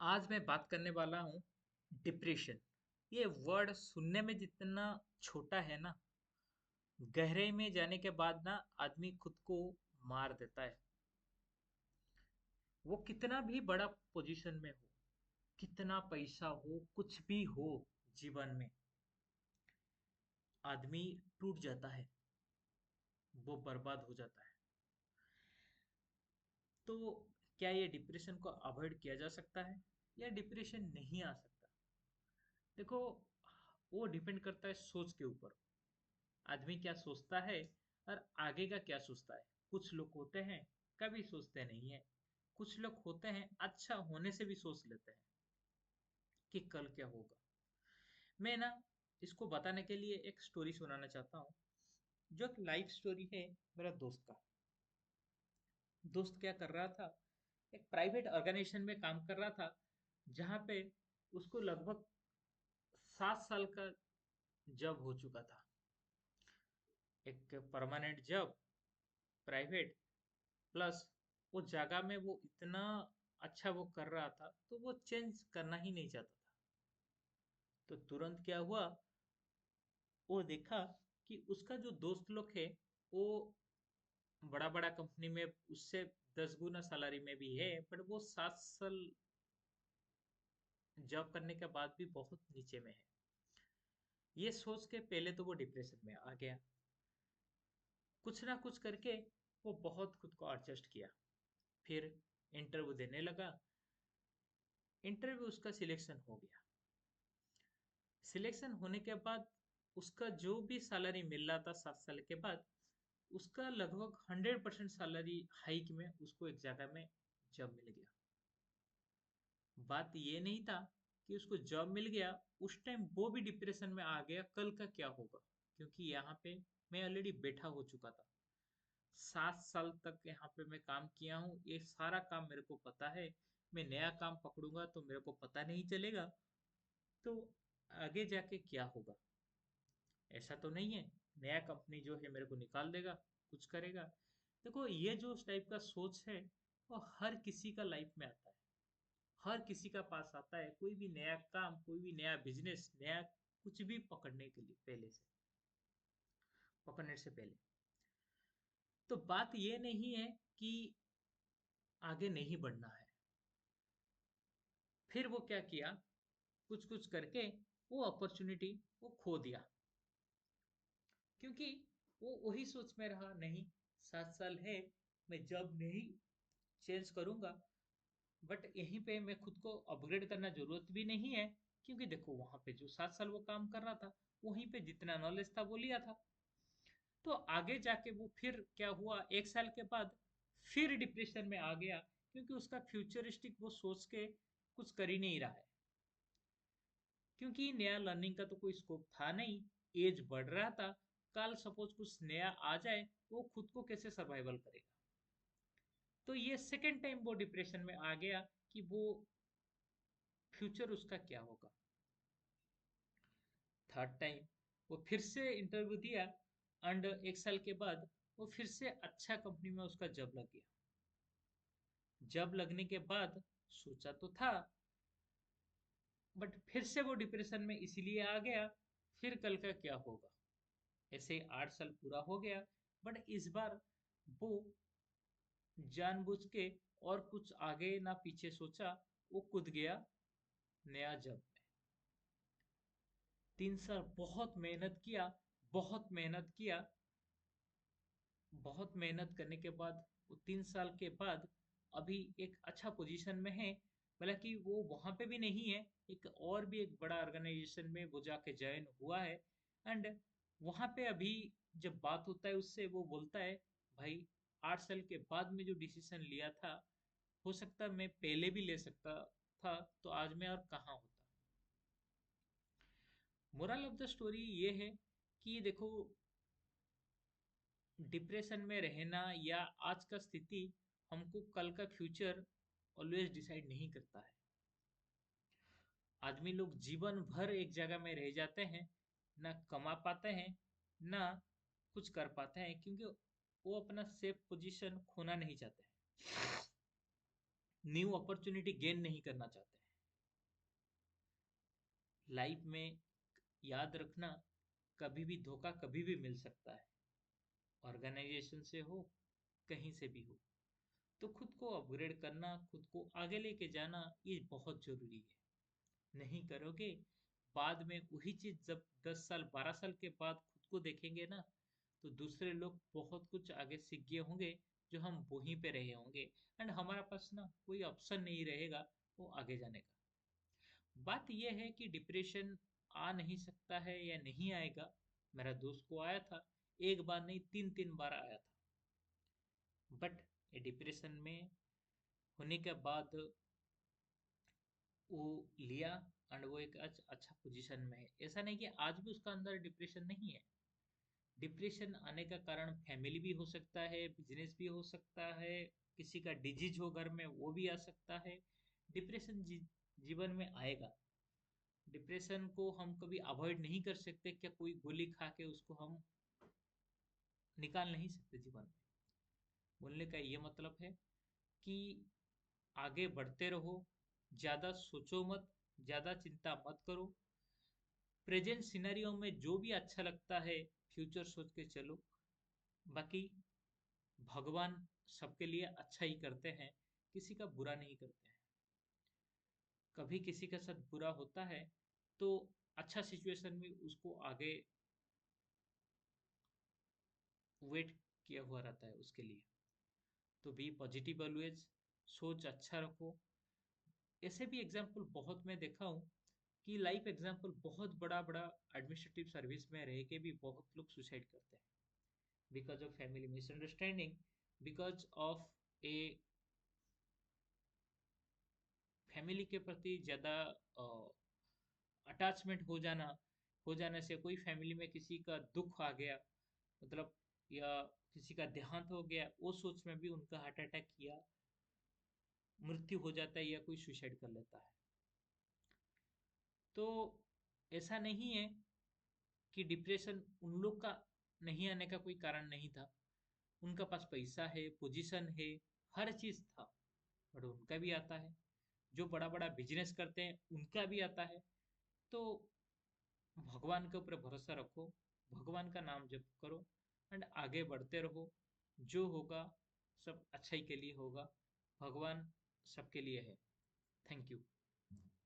आज मैं बात करने वाला हूँ डिप्रेशन। ये वर्ड सुनने में जितना छोटा है ना, गहराई में जाने के बाद ना आदमी खुद को मार देता है। वो कितना भी बड़ा पोजीशन में हो, कितना पैसा हो, कुछ भी हो जीवन में, आदमी टूट जाता है, वो बर्बाद हो जाता है। तो क्या ये डिप्रेशन को अवॉइड किया जा सकता है या डिप्रेशन नहीं आ सकता? देखो, वो डिपेंड करता है सोच के ऊपर। आदमी क्या सोचता है और आगे का क्या सोचता है। कुछ लोग होते हैं कभी सोचते नहीं है, कुछ लोग होते हैं अच्छा होने से भी सोच लेते हैं कि कल क्या होगा। मैं ना इसको बताने के लिए एक स्टोरी सुनाना चाहता हूँ, जो एक लाइफ स्टोरी है मेरा दोस्त का। दोस्त क्या कर रहा था, एक प्राइवेट ऑर्गेनाइजेशन में काम कर रहा था, जहाँ पे उसको लगभग 7 साल का जॉब हो चुका था। एक परमानेंट जॉब, प्राइवेट, प्लस वो जगह में वो इतना अच्छा वो कर रहा था तो वो चेंज करना ही नहीं चाहता था। तो तुरंत क्या हुआ, वो देखा कि उसका जो दोस्त लोग है वो बड़ा बड़ा कंपनी में उससे 10 गुना सैलरी में भी है, बट वो 7 साल जॉब करने के बाद भी बहुत नीचे में है। ये सोच के पहले तो वो डिप्रेशन में आ गया। कुछ ना कुछ करके वो बहुत खुद को एडजस्ट किया। फिर इंटरव्यू देने लगा। इंटरव्यू उसका सिलेक्शन हो गया। सिलेक्शन होने के बाद उसका जो भी सैलरी मिल रहा था 7 साल के बाद, उसका लगभग 100% सैलरी हाइक में उसको एक जगह में जॉब मिल गया। बात ये नहीं था कि उसको जॉब मिल गया, उस टाइम वो भी डिप्रेशन में आ गया कल का क्या होगा। क्योंकि यहाँ पे मैं ऑलरेडी बैठा हो चुका था। 7 साल तक यहाँ पे मैं काम किया हूँ, ये सारा काम मेरे को पता है। मैं नया काम पकड़ूंगा तो मेरे को पता नहीं चलेगा, तो आगे जाके क्या होगा। ऐसा तो नहीं है नया कंपनी जो है मेरे को निकाल देगा, कुछ करेगा। देखो, ये जो उस टाइप का सोच है वो हर किसी का लाइफ में आता है, हर किसी का पास आता है। कोई भी नया काम, कोई भी नया बिजनेस, नया कुछ भी पकड़ने के लिए पहले से, पकड़ने से पहले। तो बात ये नहीं है कि आगे नहीं बढ़ना है। फिर वो क्या किया, कुछ कुछ करके वो अपॉर्चुनिटी वो खो दिया। क्योंकि वो वही सोच में रहा, नहीं 7 साल है, मैं जॉब नहीं चेंज करूंगा, बट यहीं पे मैं खुद को अपग्रेड करना जरूरत भी नहीं है। क्योंकि देखो, वहां पे जो 7 साल वो काम कर रहा था, वहीं पे जितना नॉलेज था वो लिया था। तो आगे जाके वो फिर क्या हुआ, 1 साल के बाद फिर डिप्रेशन में आ गया। क्योंकि उसका फ्यूचरिस्टिक वो सोच के कुछ कर ही नहीं रहा है। क्योंकि नया लर्निंग का तो कोई स्कोप था नहीं, एज बढ़ रहा था। कल सपोज कुछ नया आ जाए, वो खुद को कैसे सर्वाइवल करेगा। तो ये सेकेंड टाइम वो डिप्रेशन में आ गया कि वो फ्यूचर उसका क्या होगा। थर्ड टाइम वो फिर से इंटरव्यू दिया, एंड 1 साल के बाद वो फिर से अच्छा कंपनी में उसका जॉब लग गया। जॉब लगने के बाद सोचा तो था, बट फिर से वो डिप्रेशन में इसीलिए आ गया, फिर कल का क्या होगा। ऐसे 8 साल पूरा हो गया, बट इस बार वो जानबूझ के और कुछ आगे ना पीछे सोचा, वो कूद गया नया जॉब में। 3 साल बहुत मेहनत किया, बहुत मेहनत किया। बहुत मेहनत करने के बाद वो 3 साल के बाद अभी एक अच्छा पोजीशन में है। हालांकि वो वहां पे भी नहीं है, एक और भी एक बड़ा ऑर्गेनाइजेशन में वो जाके ज्वाइन हुआ है। एंड वहां पे अभी जब बात होता है उससे, वो बोलता है, भाई 8 साल के बाद में जो डिसीजन लिया था, हो सकता मैं पहले भी ले सकता था, तो आज मैं और कहाँ होता। मोरल ऑफ द स्टोरी ये है कि देखो, डिप्रेशन में रहना या आज का स्थिति हमको कल का फ्यूचर ऑलवेज डिसाइड नहीं करता है। आदमी लोग जीवन भर एक जगह में रह जाते हैं, ना कमा पाते हैं, ना कुछ कर पाते हैं, क्योंकि वो अपना सेफ पोजीशन खोना नहीं चाहते हैं, न्यू अपॉर्चुनिटी गेन नहीं करना चाहते हैं। लाइफ में याद रखना, कभी भी धोखा कभी भी मिल सकता है, ऑर्गेनाइजेशन से हो, कहीं से भी हो। तो खुद को अपग्रेड करना, खुद को आगे लेके जाना, ये बहुत जरूरी है। नहीं करोगे, बाद में वही चीज जब 10 साल 12 साल के बाद खुद को देखेंगे ना, तो दूसरे लोग बहुत कुछ आगे सीख गए होंगे, जो हम वहीं पे रहे होंगे, एंड हमारा पास ना कोई ऑप्शन नहीं रहेगा वो आगे जाने का। बात यह है कि डिप्रेशन आ नहीं सकता है या नहीं आएगा। मेरा दोस्त को आया था, एक बार नहीं, तीन तीन बार आया था। बट ये डिप्रेशन में होने के बाद वो लिया, एंड वो एक अच्छा पोजीशन में है। ऐसा नहीं कि आज भी उसका अंदर डिप्रेशन नहीं है। डिप्रेशन आने का कारण फैमिली भी हो सकता है, बिजनेस भी हो सकता है, किसी का डिजीज हो घर में वो भी आ सकता है। डिप्रेशन जीवन में आएगा। डिप्रेशन को हम कभी अवॉइड नहीं कर सकते, क्या कोई गोली खा के उसको हम निकाल नहीं सकते जीवन में। बोलने का ये मतलब है कि आगे बढ़ते रहो, ज़्यादा सोचो मत, ज़्यादा चिंता मत करो। प्रेजेंट सिनेरियो में जो भी अच्छा लगता है फ्यूचर सोच के चलो। बाकी भगवान सबके लिए अच्छा ही करते हैं, किसी का बुरा नहीं करते हैं। कभी किसी के साथ बुरा होता है तो अच्छा सिचुएशन में उसको आगे वेट किया हुआ रहता है उसके लिए। तो बी पॉजिटिव ऑलवेज, सोच अच्छा रखो। ऐसे भी एग्जाम्पल बहुत मैं देखा हूँ कि लाइफ एग्जाम्पल बहुत बड़ा बड़ा एडमिनिस्ट्रेटिव सर्विस में रह के भी बहुत लोग सुसाइड करते हैं, because of family misunderstanding, because of a family के प्रति ज़्यादा अटैचमेंट हो जाने से। कोई फैमिली में किसी का दुख आ गया, मतलब, या किसी का देहांत हो गया, वो सोच में भी उनका हार्ट अटैक किया मृत्यु हो जाता है, या कोई सुसाइड कर लेता है। तो ऐसा नहीं है कि डिप्रेशन उन लोग का नहीं आने का कोई कारण नहीं था। उनका पास पैसा है, पोजीशन है, हर चीज था, बट उनका भी आता है। जो बड़ा बड़ा बिजनेस करते हैं उनका भी आता है। तो भगवान के ऊपर भरोसा रखो, भगवान का नाम जप करो, एंड आगे बढ़ते रहो। जो होगा सब अच्छाई के लिए होगा। भगवान सबके लिए है। Thank you.